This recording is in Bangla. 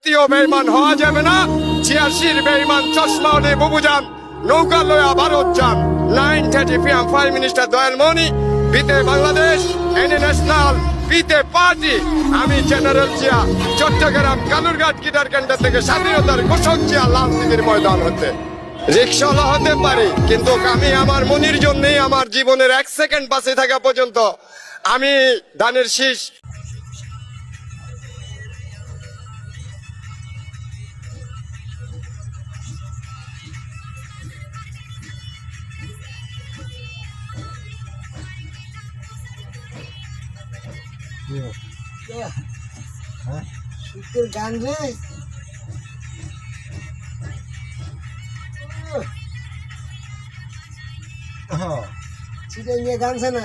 জাতীয় বেঈমান হওয়া যাবে না। ৮৬ বেঈমান চশমা ওলে বুবুজান নৌকা লয়া ভারত যান। 9:30 PM প্রাইম মিনিস্টার দয়াল মনি বিতে বাংলাদেশ এনে ন্যাশনাল বিতে পার্টি। আমি জেনারেল জিয়া চট্টগ্রাম কালুরঘাট গিটার কেন্দ্র থেকে স্বাধীনতার ঘোষক জিয়া লাল দিদির ময়দান হতে রিক্সাওয়ালা হতে পারি, কিন্তু আমি আমার মনির জন্যই আমার জীবনের 1 সেকেন্ড বাঁচে থাকা পর্যন্ত আমি ধানের শীষ শীতের গান রে চিটাই নিয়ে গানছে না।